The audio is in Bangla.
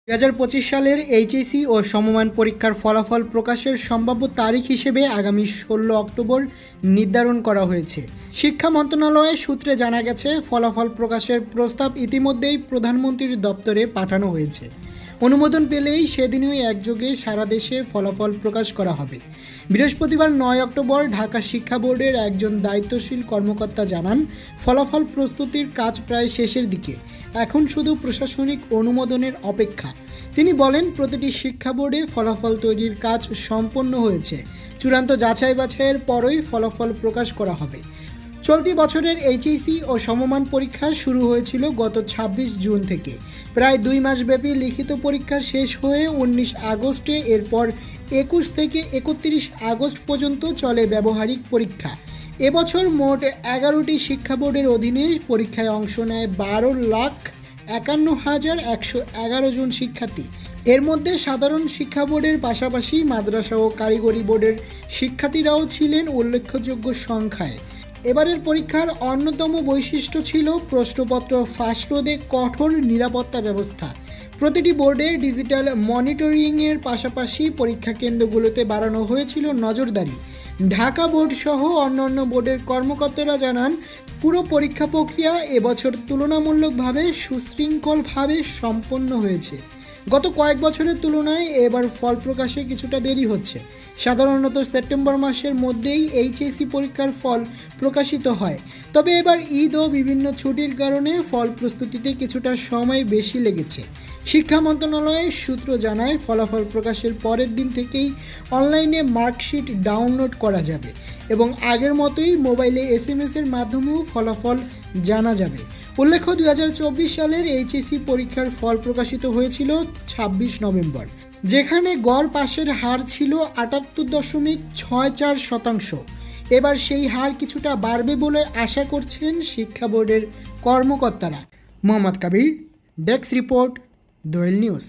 2025 সালের এইচএসসি ও সমমান পরীক্ষার ফলাফল প্রকাশের সম্ভাব্য তারিখ হিসেবে আগামী 16 অক্টোবর নির্ধারণ করা হয়েছে। শিক্ষা মন্ত্রণালয়ের সূত্রে জানা গেছে, ফলাফল প্রকাশের প্রস্তাব ইতিমধ্যেই প্রধানমন্ত্রীর দপ্তরে পাঠানো হয়েছে। অনুমোদন পেলেই সেদিনই একযোগে সারা দেশে ফলাফল প্রকাশ করা হবে। বৃহস্পতিবার 9 অক্টোবর ঢাকা শিক্ষা বোর্ডের একজন দায়িত্বশীল কর্মকর্তা জানান, ফলাফল প্রস্তুতির কাজ প্রায় শেষের দিকে, এখন শুধু প্রশাসনিক অনুমোদনের অপেক্ষা। তিনি বলেন, প্রতিটি শিক্ষা বোর্ডে ফলাফল তৈরির কাজ সম্পন্ন হয়েছে। চূড়ান্ত যাচাই বাছাইয়ের পরই ফলাফল প্রকাশ করা হবে। চলতি বছরের এইচএসসি ও সমমান পরীক্ষা শুরু হয়েছিল গত 26 জুন থেকে। প্রায় 2 মাসব্যাপী লিখিত পরীক্ষা শেষ হয়ে 19 আগস্টে, এরপর 21 থেকে 31 আগস্ট পর্যন্ত চলে ব্যবহারিক পরীক্ষা। এবছর মোট 11টি শিক্ষা বোর্ডের অধীনে পরীক্ষায় অংশ নেয় 12,51,111 জন শিক্ষার্থী। এর মধ্যে সাধারণ শিক্ষা বোর্ডের পাশাপাশি মাদ্রাসা ও কারিগরি বোর্ডের শিক্ষার্থীরাও ছিলেন উল্লেখযোগ্য সংখ্যায়। এবারের পরীক্ষার অন্যতম বৈশিষ্ট্য ছিল প্রশ্নপত্র ফাঁস রোধে কঠোর নিরাপত্তা ব্যবস্থা। প্রতিটি বোর্ডে ডিজিটাল মনিটরিংয়ের পাশাপাশি পরীক্ষা কেন্দ্রগুলোতে বাড়ানো হয়েছিল নজরদারি। ঢাকা বোর্ড সহ অন্যান্য বোর্ডের কর্মকর্তারা জানান, পুরো পরীক্ষা প্রক্রিয়া এবছর তুলনামূলকভাবে সুশৃঙ্খলভাবে সম্পন্ন হয়েছে। গত কয়েক বছরের তুলনায় এবার ফল প্রকাশে কিছুটা দেরি হচ্ছে। সাধারণত সেপ্টেম্বর মাসের মধ্যেই এইচএসসি পরীক্ষার ফল প্রকাশিত হয়, তবে এবার ঈদ ও বিভিন্ন ছুটির কারণে ফল প্রস্তুতিতে কিছুটা সময় বেশি লেগেছে। শিক্ষা মন্ত্রণালয়ের সূত্র জানায়, ফলাফল প্রকাশের পরের দিন থেকেই অনলাইনে মার্কশিট ডাউনলোড করা যাবে এবং আগের মতোই মোবাইলে এসএমএস-এর মাধ্যমেও ফলাফল জানা যাবে। উল্লেখ্য, 2024 সালের এইচএসসি পরীক্ষার ফল প্রকাশিত হয়েছিল 26 নভেম্বর, যেখানে গড় পাশের হার ছিল 78.64%। এবার সেই হার কিছুটা বাড়বে বলে আশা করছেন শিক্ষা বোর্ডের কর্মকর্তারা। মোহাম্মদ কাবির, ডেস্ক রিপোর্ট, দোয়েল নিউজ।